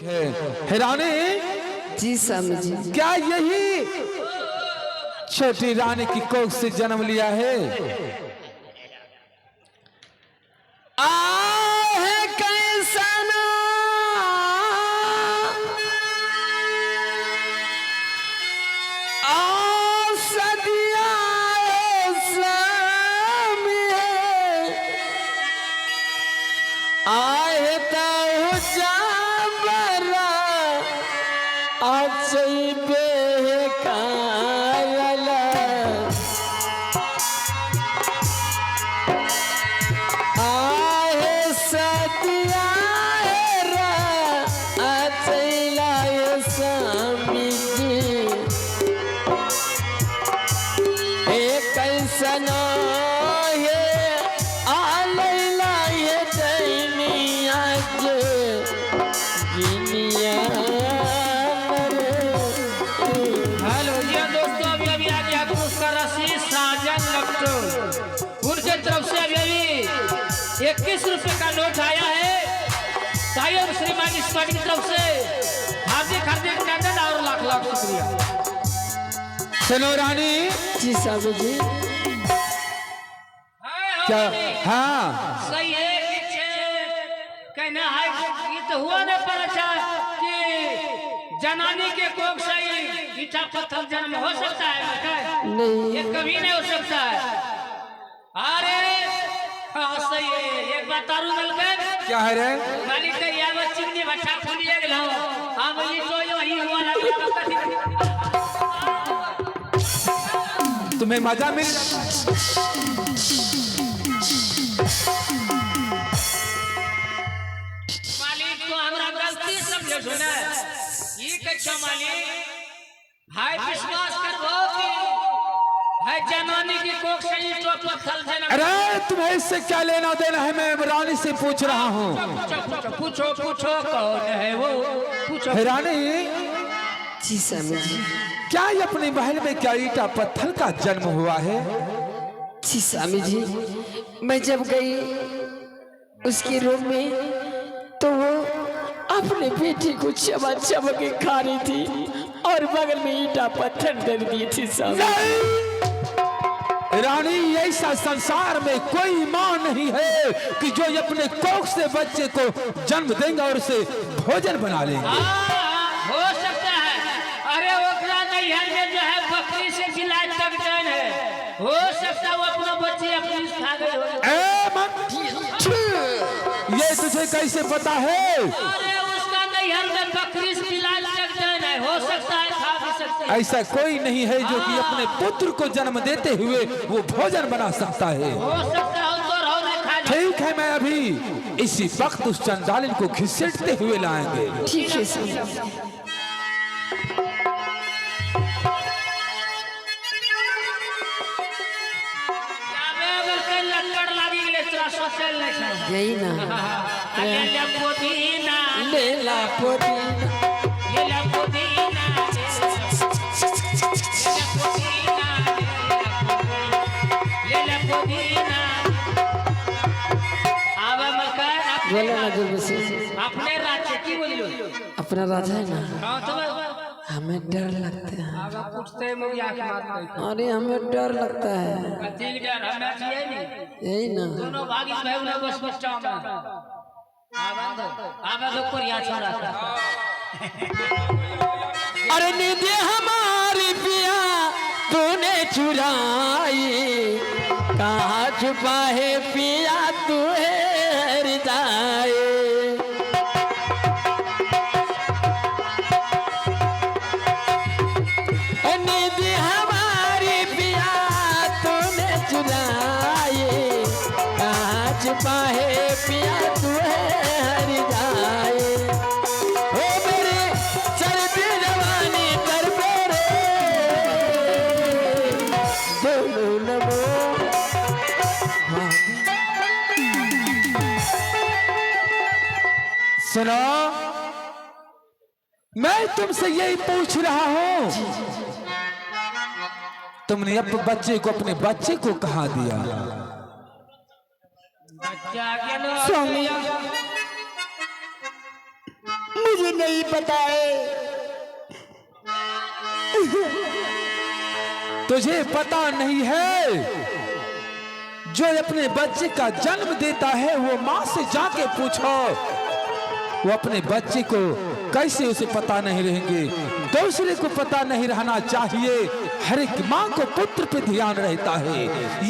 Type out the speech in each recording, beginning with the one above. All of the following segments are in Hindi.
है रानी जी स्वामी जी। क्या यही छोटी रानी की कोख से जन्म लिया है? है कैसा ना सदिया आए तो जाबरा आचबे कायला आए सदिया रा आचला स्वामी जी एक कैसन उनके तरफ से अभी 21 रुपए का नोट आया है। साहिब श्रीमान इस्माइल की तरफ से हार्दिक हार्दिक अभिनंदन और लाख लाख शुक्रिया। सुनो रानी जी साहब जी। क्या? हाँ सही है कि कहना है ये तो हुआ ना पर अच्छा कि जनानी के कोख से ईटा पत्थर जन्म हो सकता है? नहीं, ये कभी नहीं हो सकता है। अरे हाँ सही है। एक बात और मिल गए। क्या है रे? मालिक के यार वो चिमनी भट्ठा फूलिए गेल हो। हां वही तो यही हुआ ना। तुम्हें मजा मिल मालिक तो हमरा गलती समझे हो ना। ये कच्चा मालिक हाय विश्वास करबो कि है जनानी की कोख से ही तो पत्थर जन्म। अरे तुम्हें इससे क्या लेना देना है? मैं रानी से पूछ रहा हूँ। पूछो पूछो कौन है वो? पूछो रानी जी स्वामी जी। क्या ये अपने महल में क्या ईटा पत्थर का जन्म हुआ है? जी स्वामी जी, मैं जब गई उसके रूम में तो वो अपने बेटे को चबा चबा के खा रही थी और बगल में ईटा पत्थर दे दिए थी स्वामी। रानी ऐसा संसार में कोई मां नहीं है कि जो अपने कोख से बच्चे को जन्म देंगे और उसे भोजन बना लेंगे। हो सकता है। अरे ओकरा नैहर में जो है बकरी से जिलाए तक जैन है। हो सकता है वो अपना बच्चे अपनी खा गए हो। ये तुझे कैसे पता है? अरे उसका नैहर में बकरी से जिलाए तक जैन है। हो सकता है खा भी सकते हैं। ऐसा कोई नहीं है जो कि अपने पुत्र को जन्म देते हुए वो भोजन बना सकता है। हो सकता है तो रहो ने खा जाए। ठीक है, मैं अभी इसी वक्त उस चंडालिन को घसीटते हुए लाएंगे। ठीक है स्वामी। यही ना ले पुदीना ले ला पुदीना ले पुदीना ले पुदीना। अब मकर बोले ना जल्दी से। अपने राज्य की बोलियो। अपना राजा है ना, हाँ तो हमें डर लगता है। अब पूछते मुझे आंख मारते। अरे हमें डर लगता है। कथी डर हमें चाहिए नहीं। यही ना दोनों भागी भाई उन्हें बस बच्चा में आवाज ऊपर या छोड़ा था। अरे नींद हमारी पिया तूने चुराई, कहाँ छुपा है पिया तू है हृदय। नींद हमारी पिया तूने चुराई, कहाँ छुपा है पिया तू है हृदय। ओ मेरे चलती जवानी कर मेरे दोनों नमो। सुनो, मैं तुमसे यही पूछ रहा हूँ, तुमने अपने बच्चे को कहाँ दिया? बच्चा के लो स्वामी मुझे नहीं पता है। तुझे पता नहीं है? जो अपने बच्चे का जन्म देता है वो माँ से जाके पूछो, वो अपने बच्चे को कैसे उसे पता नहीं रहेंगे। दूसरे को पता नहीं रहना चाहिए। हर एक माँ को पुत्र पे ध्यान रहता है।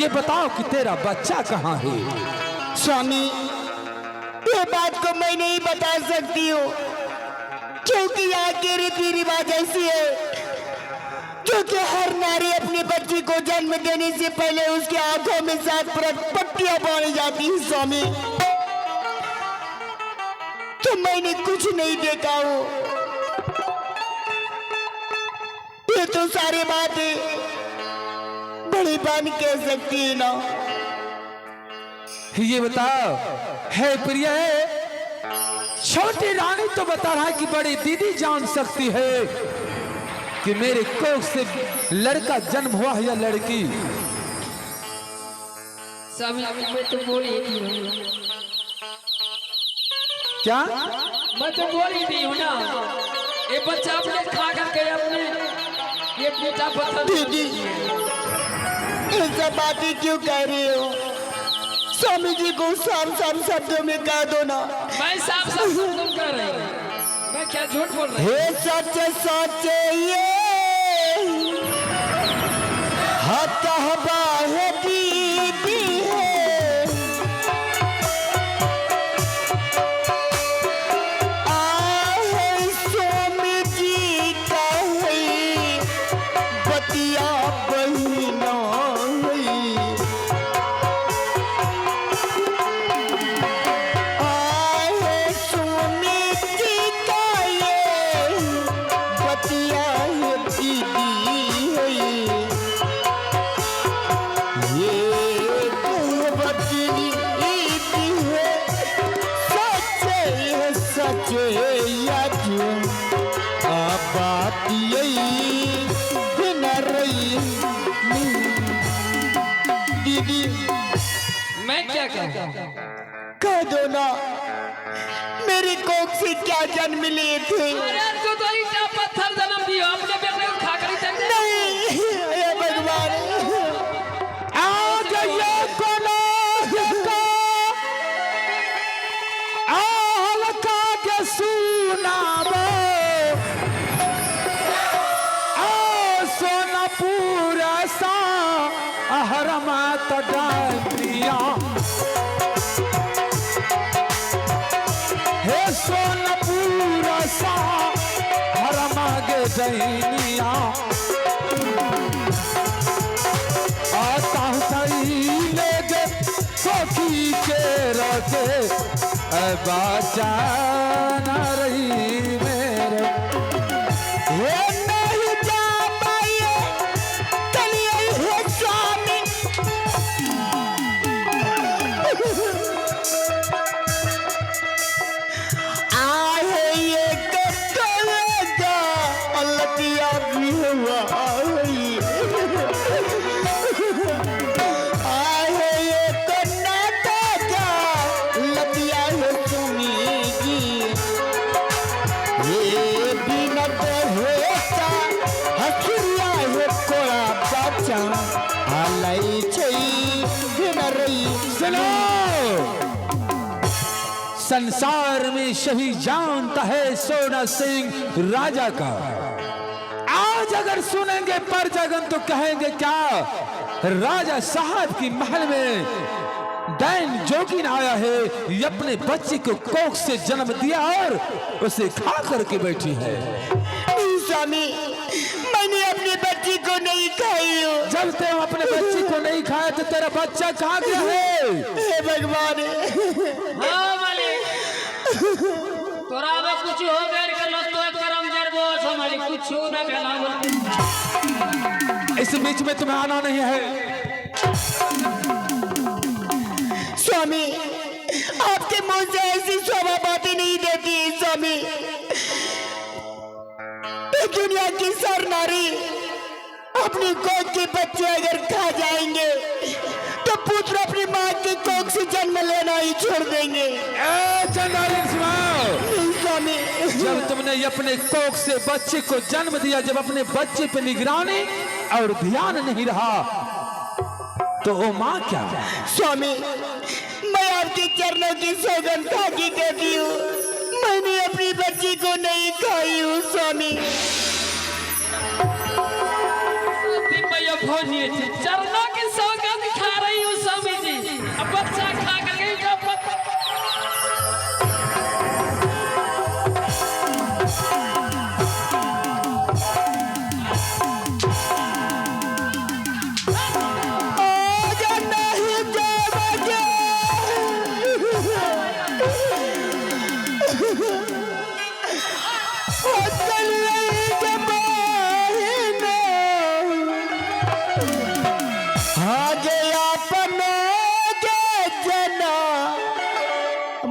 ये बताओ कि तेरा बच्चा कहाँ है? स्वामी, ये बात को मैं नहीं बता सकती हूँ, क्योंकि यहाँ के रीति रिवाज ऐसी है, क्योंकि हर नारी अपने बच्चे को जन्म देने से पहले उसके आंखों में 7 पट्टियां बांधी जाती है। स्वामी, तो मैंने कुछ नहीं देखा हो। ये तो सारी बातें बड़ी बहन कह सकती है ना। ये बताओ है प्रिय, छोटी रानी तो बता रहा है कि बड़ी दीदी जान सकती है कि मेरे कोख से लड़का जन्म हुआ है या लड़की। स्वामी मैं तो बोल ही नहीं हूँ। क्या? मैं तो बोल ही नहीं हूँ ना। ये बच्चा अपने खा करके अपने ये मीठा पत्थर। दीदी, ये सब बातें क्यों कह रही हो? स्वामी जी को साफ साफ शब्दों में कह दो ना। मैं साफ साफ शब्दों में कह रही हूँ। मैं क्या झूठ बोल रही हूँ? हे सच सच ये हतहबा है दीदी है, आहे स्वामी जी का है बतिया बहिना है, आहे स्वामी जी का ये बतिया है दीदी है, ये बती है सच याद बात यही न रही। दीदी, मैं क्या कहूँ? कह दो ना, मेरी कोख से क्या जन्म लिए थे? अरे तू तो ईटा पत्थर जन्म दिया अपने बेटे को खा कर चल। नहीं, हे भगवान, आज ये गुनाह का हल्का के सुनावो, सोना पूरा सा हरमा तड़िया, हे सोना पूरा सा हरमा गे दैनिया, आता ले गे सखी के रखे बाचा न रही मेरे। हे नहीं जा पाइए कलिए हे स्वामी, आहे ये कटोगा अलतिया भी हुआ आहे ये कर्नाटका लतिया है सुनी जी, ये बिनत होता हसिया है कोड़ा बच्चा आलाई छई न रही। सुनो, संसार में सभी जानता है सोना सिंह राजा का। आज अगर सुनेंगे परजगन तो कहेंगे क्या? राजा साहब की महल में दैन जोगिन आया है, ये अपने बच्चे को कोख से जन्म दिया और उसे खा करके बैठी है। नहीं स्वामी, मैंने अपने बच्ची को नहीं खाई हो। जब ते अपने बच्चे को नहीं खाया तो तेरा बच्चा कहाँ गया है? हे भगवान, हाँ मालिक, तोरा अब कुछ हो गए कर तो करम जरबो छ मालिक, कुछ न कहना। इस बीच में तुम्हें आना नहीं है। स्वामी, आपके मुंह से ऐसी शोभा बातें नहीं देती है स्वामी। ये दुनिया की सर नारी अपनी कोख के बच्चे अगर खा जाएंगे तो पुत्र अपनी माँ की कोख से जन्म लेना ही छोड़ देंगे। चंदाली सुनाओ, नहीं स्वामी, जब तुमने अपने कोख से बच्चे को जन्म दिया, जब अपने बच्चे पे निगरानी और ध्यान नहीं रहा, तो वो माँ क्या? स्वामी, मैं आपके चरणों की सौगंध खा के कहती हूँ, मैंने अपनी बच्ची को नहीं खाई हूँ स्वामी। भोजिए थी, चरणों की सौगंध खा रही हूँ स्वामी जी। अब बच्चा खा कर गई जब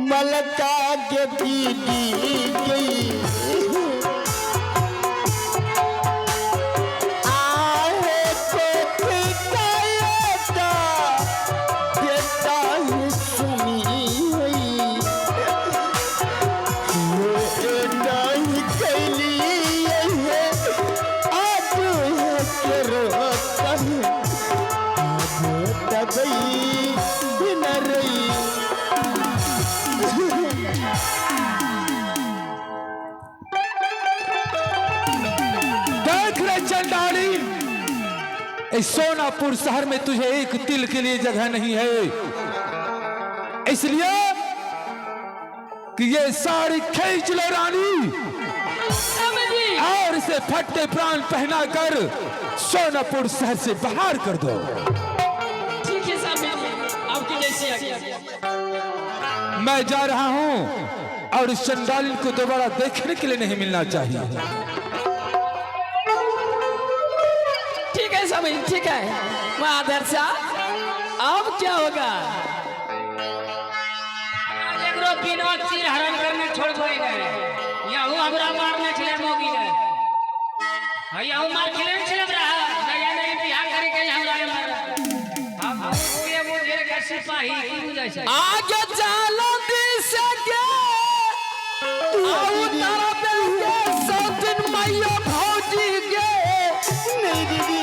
मलका के दीदी गई आहे को ठिकायता बेटा ही सुनी हुई ये नहीं कैली है आज है करो कहीं आज तबई न रही। देख रहे चंडाली, इस सोनापुर शहर में तुझे एक तिल के लिए जगह नहीं है, इसलिए कि ये साड़ी खींच लो रानी और इसे फट्टे प्राण पहनाकर सोनापुर शहर से बाहर कर दो। ठीक है साहब, आपकी जैसी आज्ञा। मैं जा रहा हूं और इस चंडाली को दोबारा देखने के लिए नहीं मिलना चाहिए। ठीक है स्वामी, ठीक है। मैं आदर्शा, अब क्या होगा? बिना चीर हरण करने छोड़ कोई नहीं, यहू हमरा मारने चले मोगी ने, यहू मार खिले चले रहा, नया नहीं बिहार करे के हमरा मार। हम पूरे मुझे के सिपाही की जैसे आगे चलो दिसे के आओ तारा बेटे सौतन मैया भौजी के। नहीं दीदी,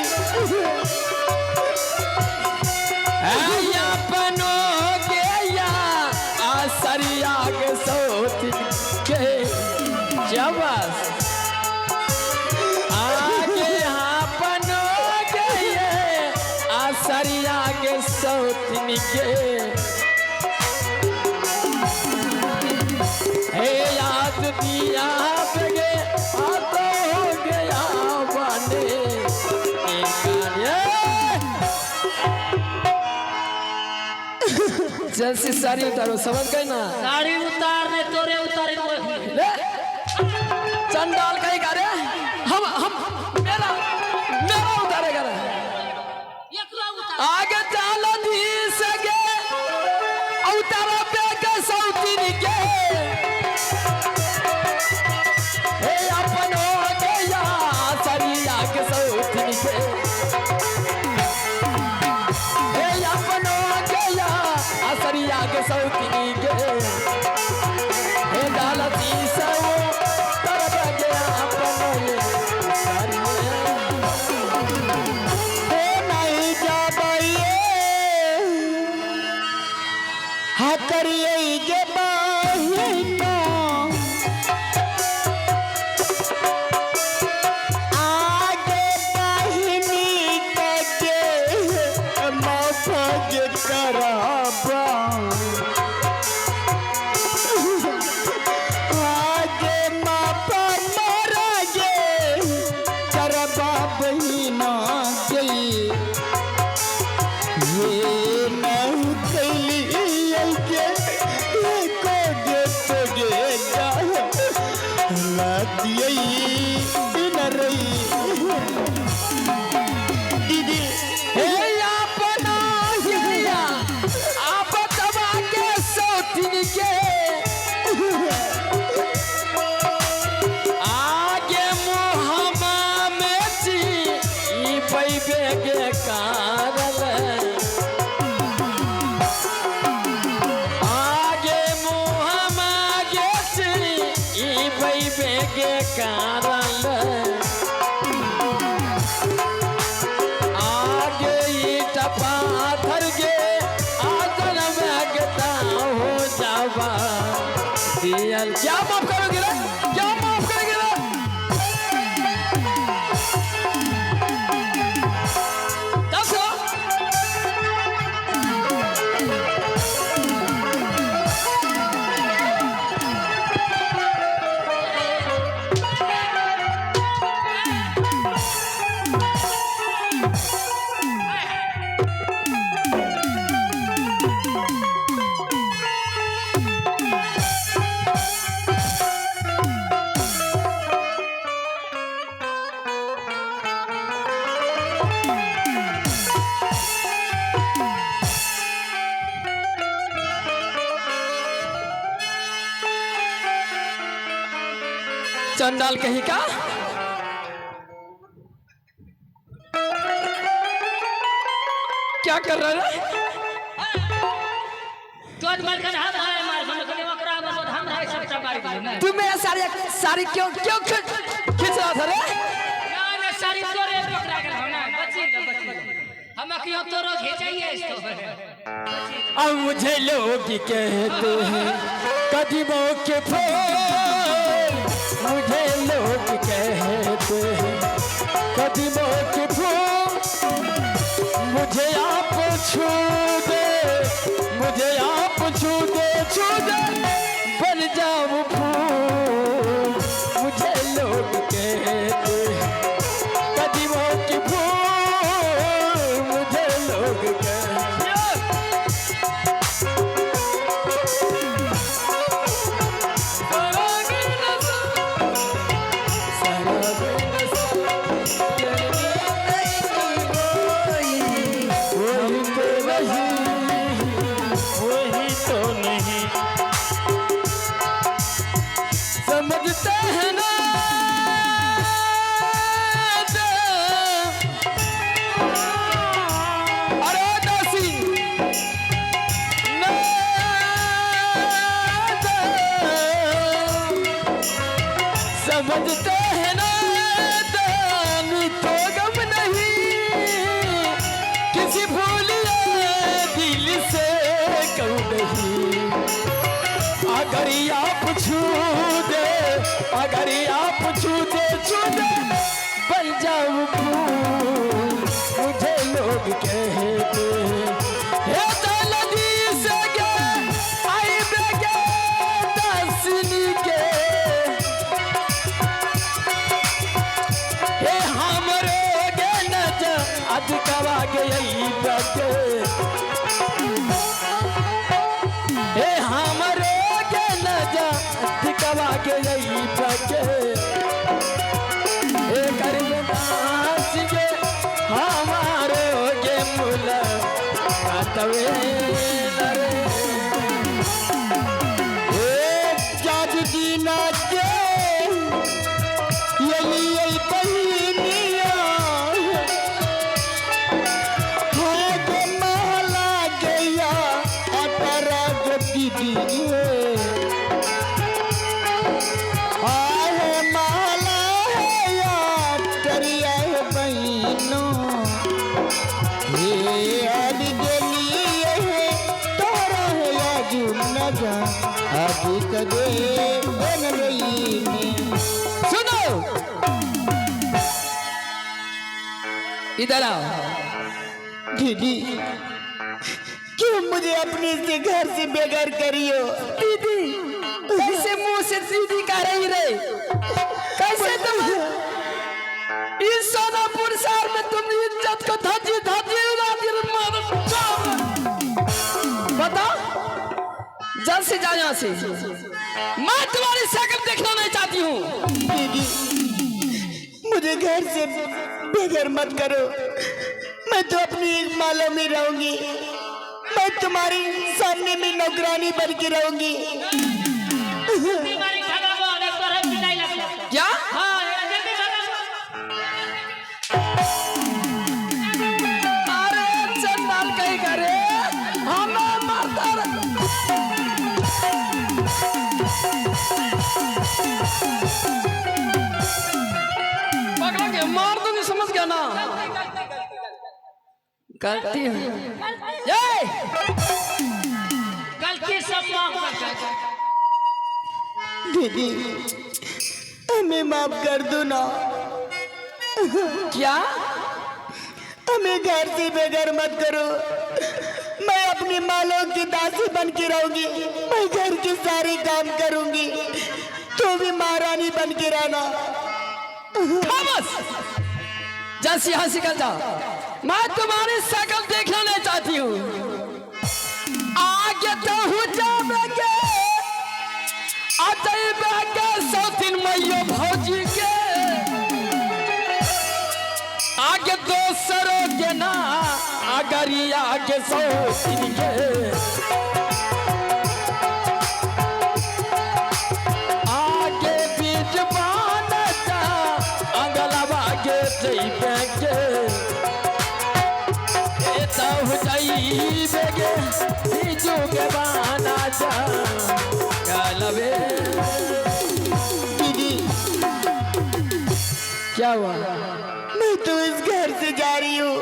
ऐया बनो के या आसरिया के सौतन के जबस आगे हाँ बनो के ये आसरिया के सौतन के। हे याद दिया बगे आता हो गया बने जैसी साड़ी उतारो, समझ गए ना? साड़ी उतारने तोरे उतारे ले चंडाल कहीं करे, हम मेरा उतारेगा रे। आगे चलो धी सके उतारो पे के सौतीन के। हे अपन हो गया सरिया के सौतीन के। हे अपन हो गया सरिया के सौतीन के। हे डालती सौ तरफ गया अपन हे नहीं जा पाइए हाँ करिए के बाहिना आगे बाहिनी के मौसम कराबा आगे मापा मरागे करबा बहिना गई ये नहीं कैली के को गे तो गे दिए न रही दीदी। हे अपना हिया आप दबा के सौतीन के। आगे मुहम्मा में ची ई पैबे के कारल। आगे मुहम्मा के ची ई पैबे कारण आगे ईट पाथर गे आदर लगता हो जावा दियल। क्या माफ करोगे रे? क्या माफ करोगे रे? दसो चंडाल कहीं का क्या कर रहा है? तू मेरा सारी सारी क्यों क्यों खींच रहा था रे? अब मुझे लोग कहते हैं कदमों के फूल, मुझे लोग कहते हैं कदमों के फूल, मुझे आप छू दे, मुझे आप छू दे, छू दे बन जाऊं फूल, मुझे लोग कहते हैं कदमों के फूल, मुझे लोग कहते हैं। समझते हैं ना अरे दासी ना समझते हैं ना दानी तो गम नहीं किसी भूलिए दिल से कहूँ नहीं, अगर आप छू दे, अगर आप छू दे, छू दे बन जाऊं फूल, मुझे लोग कहते हैं हे दौलती से गे आई बेगे दसनी के हे हमरे गे न जा अधिकवा गे यही बगे हे हमरे गे न जा अधिकवा गे यही बगे हे करनास गे हमारे गे मुला तवे नरे हे जाज दीना के यही यही बहिनिया है के महला गया अतरा दीदी आहे महला है या तरिया है बहिनो हे अली गली है तोरा है आजू न जा आजू कदे बन रही में। सुनो इधर आओ। दीदी क्यों मुझे अपने से घर से बेघर करियो? दीदी कैसे मुंह से दीदी कह रही रे? कैसे तुम इस सोनापुर शहर में तुम इज्जत को धज्जी धज्जी उड़ा दी बता, जल्द से जाओ यहाँ से, मैं तुम्हारी शक्ल देखना नहीं चाहती हूँ। दीदी मुझे घर से बेघर मत करो, मैं तो अपनी एक मालों में रहूंगी, मैं तुम्हारी सामने में नौकरानी बन के रहूंगी। क्या? अरे चंडाल कहीं करे हमें मारता रहा। गलती हुई। गलती सब माफ कर दीदी हमें माफ कर दो ना। क्या? हमें घर से बेघर मत करो। मैं अपनी मालों की दासी बन के रहूंगी। मैं घर के सारे काम करूंगी, तो भी महारानी बन के रहना। थॉमस, जल्द यहाँ से निकल जाओ। मैं तुम्हारी शक्ल देखना नहीं चाहती हूँ। आगे तो हो जाओगे, आते सौ तीन मैयो भौजी के आगे दोसरों के ना, अगर आगे सौ तीन के आगे बीच बाना जा, अगलवा के जइबे के एता हो जाइबे के बीजू के बाना जा गलबे। दीदी क्या हुआ? मैं तो इस घर से जा रही हूँ।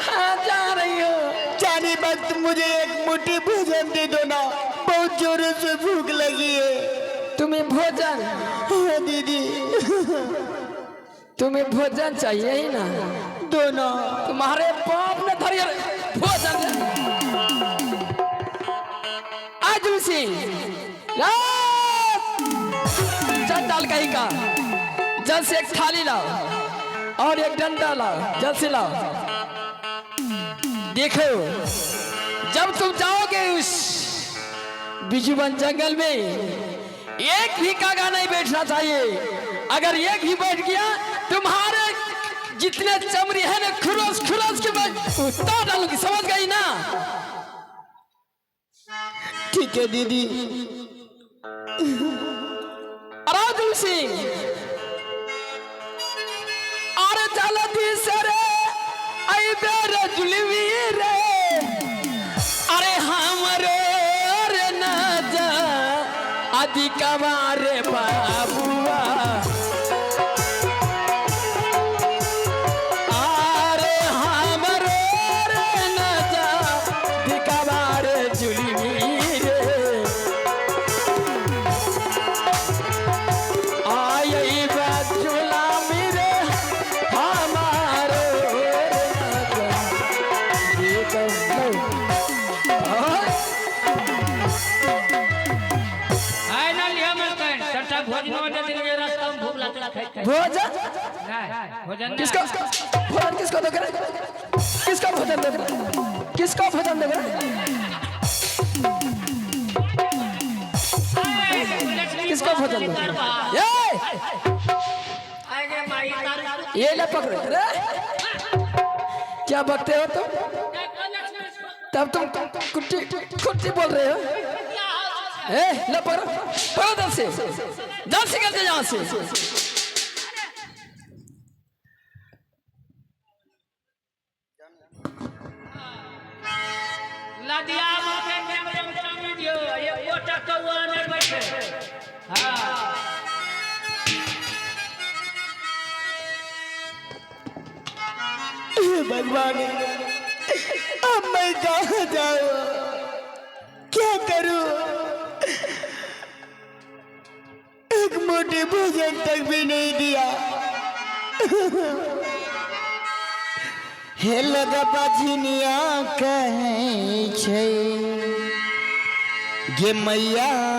हाँ जा रही हो। जाने वक्त मुझे एक मुट्ठी भोजन दे दो ना, बहुत जोरों से भूख लगी है। तुम्हें भोजन? हाँ दीदी तुम्हें भोजन चाहिए ही ना? दो ना। तुम्हारे बाप ने धरिए भोजन। आज उसी चल डाल कहीं का जल से एक थाली लाओ और एक डंडा लाओ, जल से लाओ। देखो जब तुम जाओगे उस बिजुबन जंगल में, एक भी कागा नहीं बैठना चाहिए। अगर एक भी बैठ गया, तुम्हारे जितने चमड़ी है ना खुरस खुरस के मैं उतार डालूंगी, समझ गई ना? ठीक है दीदी। राजुल सिंह, अरे जल्दी से रे आई बेरे जुलवी रे, अरे हमरे रे ना जा आदि कवारे बाबुआ, अरे हमरे रे ना जा आदि कवारे जुलवी रे, आई बजुला मेरे हमारे फाइनली हम चट्टा भोजन में दिन के रास्ता में भूख लगला खाई भोजन भोजन किसका भोजन किसको दोगे? किसका भोजन दोगे? किसका भोजन दोगे? किसका भोजन दोगे? आगे माई तार ये ले पकड़ो। अरे क्या बकते हो तुम? तब तुम कुट्टी कुट्टी बोल रहे हो? ए ले पकड़ो, पकड़ो दल से निकलते यहाँ से। लदिया माथे में चामी दियो, ये गोटा कौआ नहीं बैठे। हाँ भगवान, अब मैं कहाँ जाऊँ, क्या करूँ? एक मोटे भोजन तक भी नहीं दिया। हे लगा बाझिनिया कहे छे गे मैया।